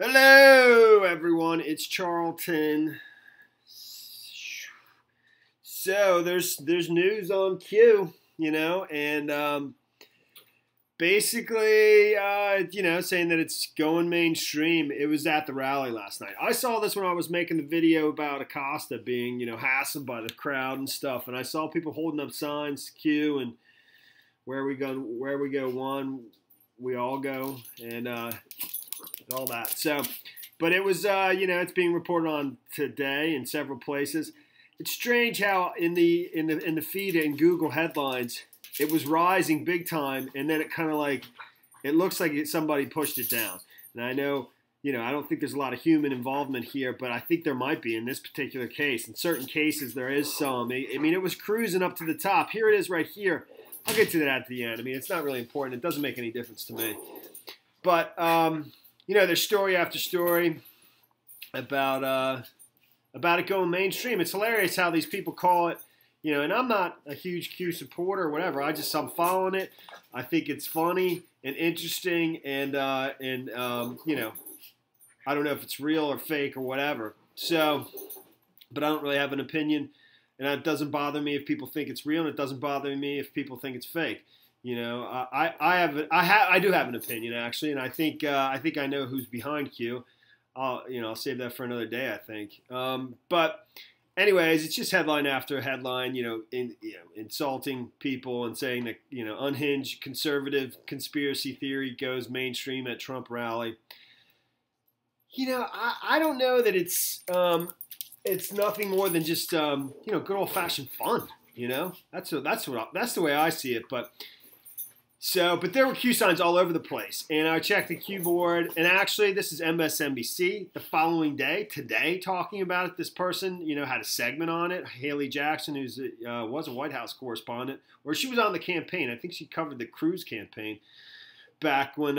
Hello, everyone. It's Charlton. So there's news on Q, and basically, saying that it's going mainstream. It was at the rally last night. I saw this when I was making the video about Acosta being, hassled by the crowd and stuff, and I saw people holding up signs, Q, and where we go, one, we all go, and all that. So, but it was, it's being reported on today in several places. It's strange how in the feed in Google headlines it was rising big time, and then it kind of like it looks like somebody pushed it down. And I know, I don't think there's a lot of human involvement here, but I think there might be in this particular case. In certain cases, there is some. I mean, it was cruising up to the top. Here it is right here. I'll get to that at the end. I mean, it's not really important. It doesn't make any difference to me. But there's story after story about it going mainstream. It's hilarious how these people call it, and I'm not a huge Q supporter or whatever. I'm following it. I think it's funny and interesting, and I don't know if it's real or fake or whatever. So, but I don't really have an opinion, and it doesn't bother me if people think it's real, and it doesn't bother me if people think it's fake. I do have an opinion actually, and I think I know who's behind Q. I'll save that for another day, I think. But anyways, it's just headline after headline, insulting people and saying that, unhinged conservative conspiracy theory goes mainstream at Trump rally. I don't know that it's nothing more than just good old fashioned fun. That's the way I see it. But there were Q signs all over the place, and I checked the Q board, and actually, this is MSNBC the following day, today, talking about it. This person, had a segment on it. Hallie Jackson, who was a White House correspondent, or she was on the campaign. I think she covered the Cruz campaign back when,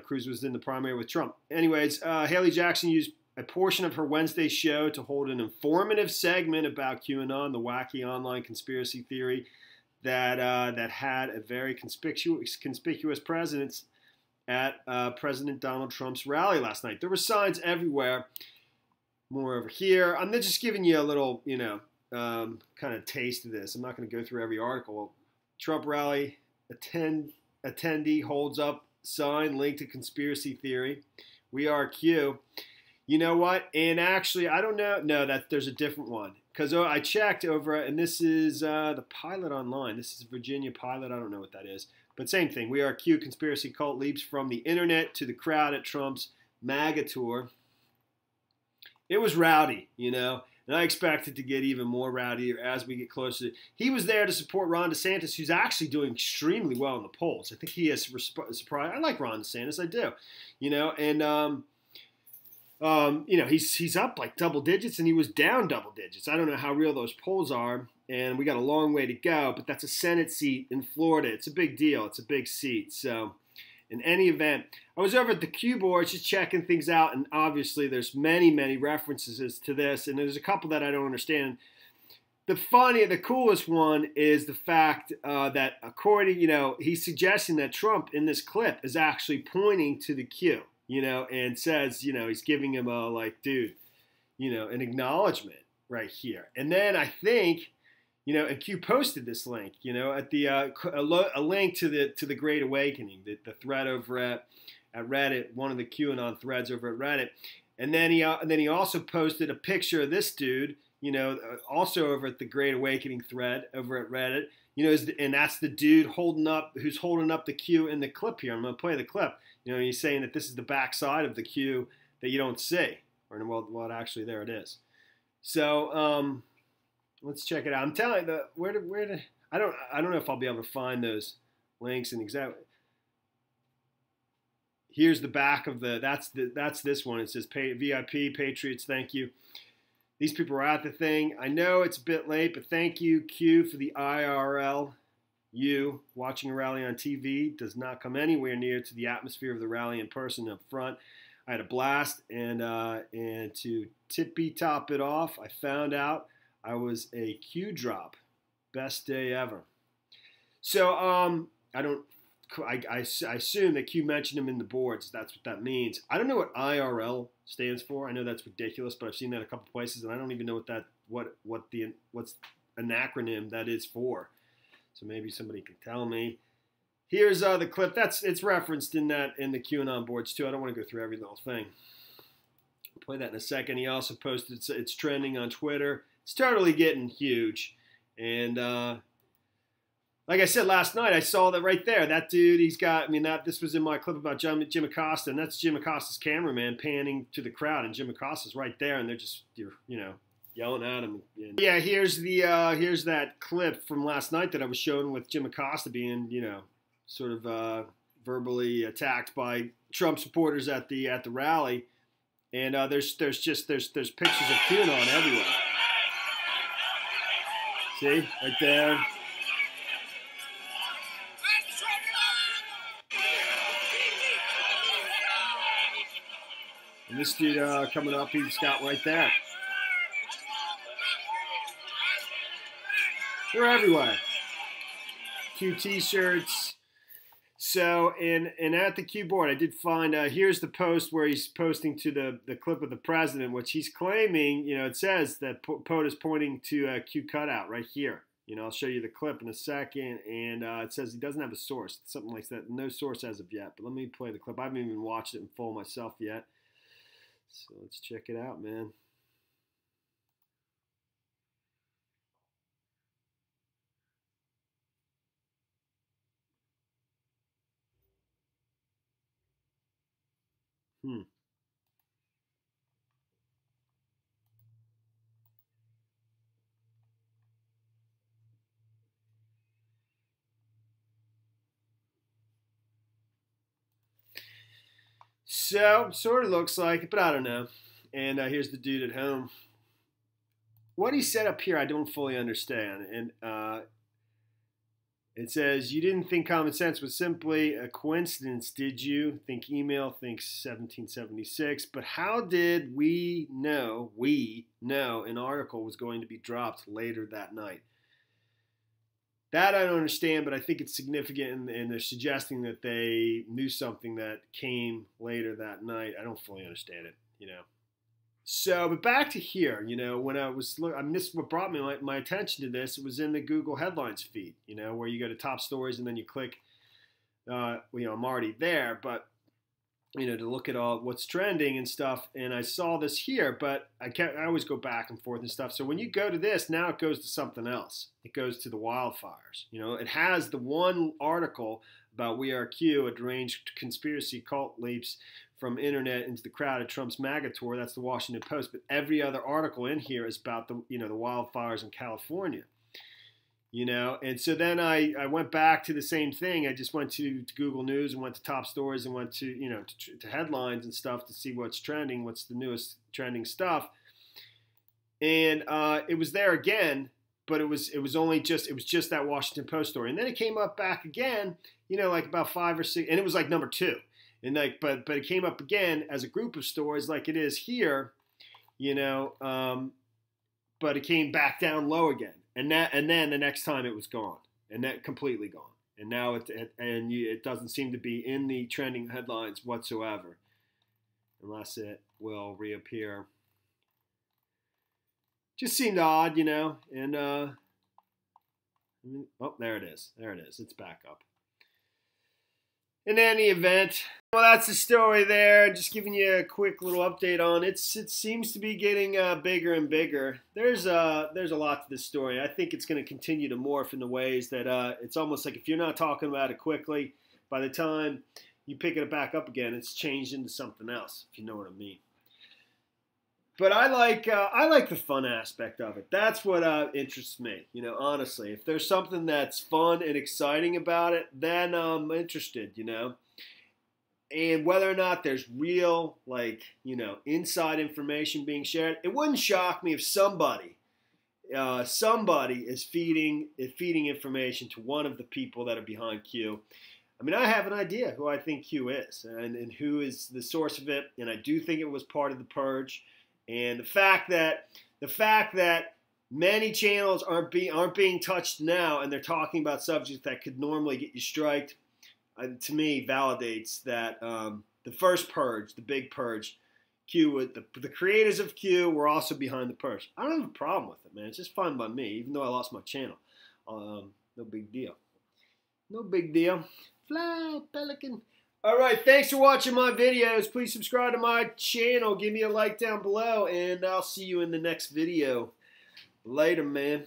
Cruz was in the primary with Trump. Anyways, Hallie Jackson used a portion of her Wednesday show to hold an informative segment about QAnon, the wacky online conspiracy theory that had a very conspicuous presence at President Donald Trump's rally last night. There were signs everywhere. More over here. I'm just giving you a little, kind of taste of this. I'm not going to go through every article. Trump rally attendee holds up sign linked to conspiracy theory. We are Q. You know what? And actually, I don't know. No, there's a different one. Because I checked over, and this is the Pilot Online. This is Virginia Pilot. I don't know what that is. But same thing. We are Q. Conspiracy cult leaps from the internet to the crowd at Trump's MAGA tour. It was rowdy, and I expect it to get even more rowdy as we get closer. He was there to support Ron DeSantis, who's actually doing extremely well in the polls. I think he has surprised. I like Ron DeSantis. I do, and he's up like double digits, and he was down double digits. I don't know how real those polls are, and we got a long way to go, but that's a Senate seat in Florida. It's a big deal. It's a big seat. So in any event, I was over at the Q board just checking things out, and obviously there's many, many references to this, and there's a couple that I don't understand. The coolest one is the fact that according, he's suggesting that Trump in this clip is actually pointing to the Q. And says, he's giving him an acknowledgement right here. And then I think, and Q posted this link, at the a link to the Great Awakening, the thread over at Reddit, one of the QAnon threads over at Reddit. And then he also posted a picture of this dude, also over at the Great Awakening thread over at Reddit. And that's the dude who's holding up the Q in the clip here. I'm going to play the clip. He's saying that this is the backside of the Q that you don't see. Well, actually, there it is. So let's check it out. I'm telling you, I don't know if I'll be able to find those links and exactly. Here's the back of that's this one. It says VIP Patriots. Thank you. These people are at the thing. I know it's a bit late, but thank you, Q, for the IRL. You watching a rally on TV does not come anywhere near to the atmosphere of the rally in person up front. I had a blast, and to tippy top it off, I found out I was a Q drop. Best day ever. So I don't I assume that Q mentioned him in the boards. That's what that means. I don't know what IRL stands for. I know that's ridiculous, but I've seen that a couple places, and I don't even know what's an acronym that is for. So maybe somebody can tell me. Here's the clip. It's referenced in the QAnon boards too. I don't want to go through every little thing. I'll play that in a second. He also posted it's trending on Twitter. It's totally getting huge, and like I said last night, I saw that right there. That dude, this was in my clip about Jim Acosta, and that's Jim Acosta's cameraman panning to the crowd, and Jim Acosta's right there, and they're just yelling at him. Yeah, here's that clip from last night that I was showing with Jim Acosta being sort of verbally attacked by Trump supporters at the rally, and there's pictures of QAnon everywhere. See right there. And this dude coming up, he's got right there. They're everywhere. Q t-shirts. So, and at the Q board, I did find, here's the post where he's posting to the clip of the president, which he's claiming, it says that POTUS pointing to Q cutout right here. I'll show you the clip in a second, and it says he doesn't have a source, something like that. No source as of yet, but let me play the clip. I haven't even watched it in full myself yet. So let's check it out, man. So, sort of looks like it, but I don't know. And here's the dude at home. What he said up here, I don't fully understand. And it says, you didn't think common sense was simply a coincidence, did you? Think email, think 1776. But how did we know an article was going to be dropped later that night? That I don't understand, but I think it's significant, and they're suggesting that they knew something that came later that night. I don't fully understand it, So, but back to here, when I was looking, this what brought my attention to this. It was in the Google headlines feed, where you go to top stories and then you click, I'm already there, but to look at all what's trending and stuff. And I saw this here, but I always go back and forth and stuff. So when you go to this, now it goes to something else. It goes to the wildfires. It has the one article about We Are Q, a deranged conspiracy cult leaps from internet into the crowd at Trump's MAGA tour. That's the Washington Post. But every other article in here is about the wildfires in California. And so then I went back to the same thing. I just went to Google News and went to top stories and went to, to headlines and stuff to see what's trending, what's the newest trending stuff. And it was there again, but it was just that Washington Post story. And then it came up back again, like about 5 or 6, and it was like number 2. And but it came up again as a group of stories like it is here, but it came back down low again. And then the next time it was gone, and that completely gone. And now it doesn't seem to be in the trending headlines whatsoever, unless it will reappear. Just seemed odd, And oh, there it is. There it is. It's back up. In any event, well, that's the story there. Just giving you a quick little update on it. It seems to be getting bigger and bigger. There's a lot to this story. I think it's going to continue to morph in the ways that it's almost like if you're not talking about it quickly, by the time you pick it back up again, it's changed into something else, if you know what I mean. But I like the fun aspect of it. That's what interests me, honestly. If there's something that's fun and exciting about it, then I'm interested, And whether or not there's real, inside information being shared, it wouldn't shock me if somebody is feeding information to one of the people that are behind Q. I mean, I have an idea who I think Q is and who is the source of it, and I do think it was part of the purge. And the fact that many channels aren't being touched now, and they're talking about subjects that could normally get you striked, to me, validates that the first purge, the big purge, the creators of Q were also behind the purge. I don't have a problem with it, man. It's just fine by me, even though I lost my channel. No big deal. No big deal. Fly, pelican. All right, thanks for watching my videos. Please subscribe to my channel. Give me a like down below, and I'll see you in the next video. Later, man.